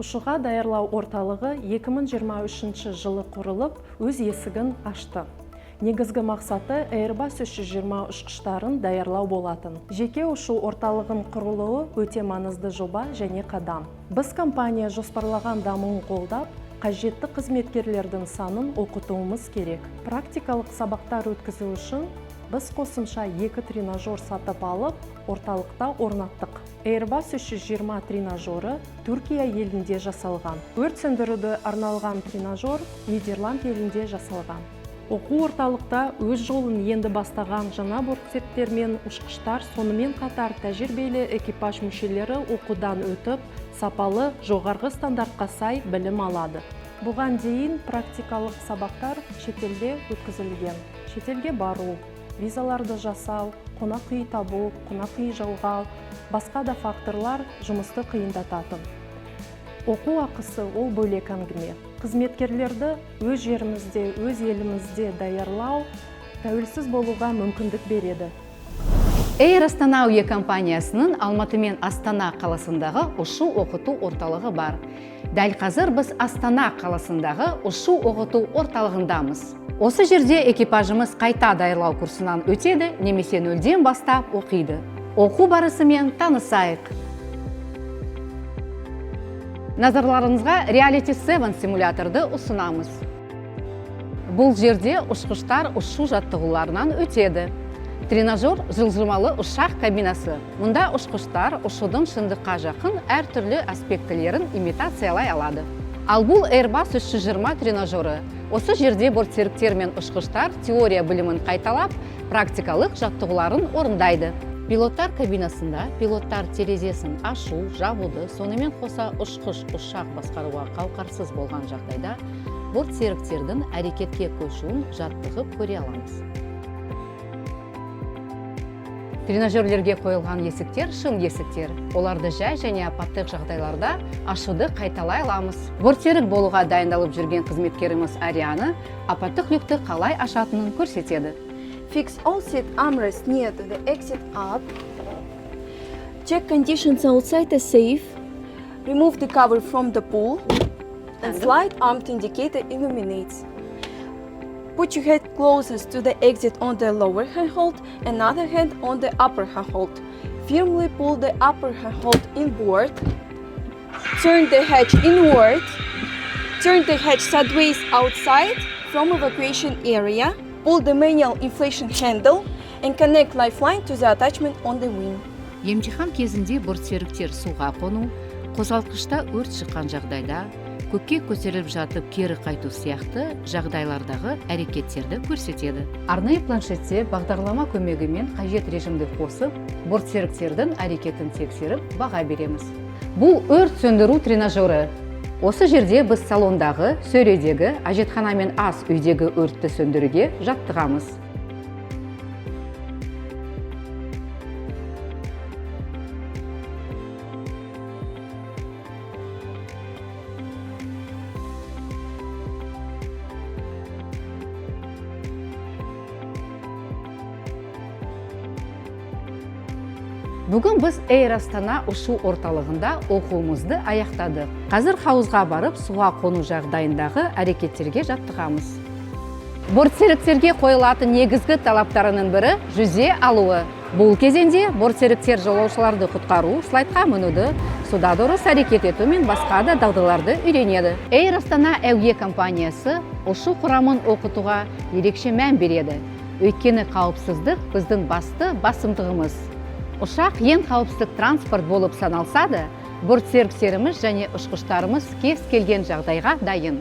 Ұшуға даярлау орталығы 2023 жылы құрылып, өз есігін ашты. Негізгі мақсаты Airbus 320 ұшқыштарын даярлау болатын. Жеке ұшу орталығын құрылуы өте маңызды жоба және қадам. Біз компания жоспарлаған дамуын қолдап, қажетті қызметкерлердің санын оқытуымыз керек. Практикалық сабақтар өткізу үшін біз қосымша 2 тренажер сатып алып, орталықта орнаттық. Airbus 320 тренажеры Түркия елінде жасалған. Өрт сөндіруді арналған тренажер Нидерланд елінде жасалған. Оқу орталықта өз жолын енді бастаған жаңа бортсеріктер мен ұшқыштар, сонымен қатар тәжірибелі экипаж мүшелері оқудан өтіп, сапалы, жоғарғы стандартқа сай білім алады. Бұған дейін практикалық сабақтар шетелде өткізілген. Шетелге бару, визаларды жасау, қонақ үй табу, қонақ үй жалғау, басқа да факторлар жұмысты қиындататын. Оқу ақысы ол бөлек әңгіме. Қызметкерлерді өз жерімізде, өз елімізде даярлау тәуелсіз болуға мүмкіндік береді. Air Astana әуе компаниясының Алматы мен Астана қаласындағы ұшу оқыту орталығы бар. Дәл қазір біз Астана қаласындағы ұшу оқыту орталығындамыз. Осы жерде экипажымыз қайта даярлау курсынан өтеді, немесе нөлден бастап оқиды. Оқу барысымен танысайық. Назарларыңызға Reality 7 симуляторды ұсынамыз. Бұл жерде ұшқыштар ұшу жаттығуларынан өтеді. Тренажер жылжымалы ұшақ кабинасы. Мұнда ұшқыштар ұшудың шындыққа жақын әртүрлі аспектілерін имитациялай алады. Ал бұл Airbus 320 тренажері. Осы жерде бортсеріктер мен ұшқыштар теория білімін қайталап, практикалық жаттығуларын орындайды. Пилоттар кабинасында пилоттар терезесін ашу, жабуды, сонымен қоса ұшқыш ұшақ басқаруға қауқарсыз болған жағдайда бортсеріктердің әрекетке көшуін жаттығып көре аламыз. Тренажерлерге қойылған есіктер шын есіктер. Оларды жай және апаттық жағдайларда ашуды қайталай аламыз. Бортсерік болуға дайындалып жүрген қызметкеріміз Ариана апаттық люкті қалай ашатынын көрсетеді. Fix all seat armrests near to the exit up. Check conditions outside the safe. Remove the cover from the pool. And slide armed indicator illuminates. Put your head closest to the exit on the lower handhold and other hand on the upper handhold. Firmly pull the upper handhold inward. Turn the hatch inward. Turn the hatch sideways outside from evacuation area. Pull the manual inflation handle and connect lifeline to the attachment on the wing. Емтихан кезінде бортсеріктер суға қону, қозғалтқышта өрт шыққан жағдайда, көкке көтеріліп жатып кері қайту сияқты жағдайлардағы әрекеттерді көрсетеді. Арнайы планшетте бағдарлама көмегімен қажет режимді қосып, бортсеріктердің әрекетін тексеріп, баға береміз. Бұл өрт сөндіру тренажері. Осы жерде біз салондағы, сөредегі, әжетхана мен ас үйдегі өртті сөндіруге жаттығамыз. Бүгін біз Air Astana ұшу орталығында оқуымызды аяқтадық. Қазір хауызға барып, суға қону жағдайындағы әрекеттерге жаттығамыз. Бортсеріктерге қойылатын негізгі талаптарының бірі жүзе алуы. Бұл кезеңде бортсеріктер жолаушыларды құтқару, слайдқа мінуді, суда дұрыс әрекет ету мен басқа да дағдыларды үйренеді. Air Astana әуе компаниясы ұшу құрамын оқытуға ерекше мән береді. Өйткені қауіпсіздік біздің басты басымдығымыз. Ұшақ ең қауіпсіздік транспорт болып саналса да, бортсеріктеріміз және ұшқыштарымыз кез келген жағдайға дайын.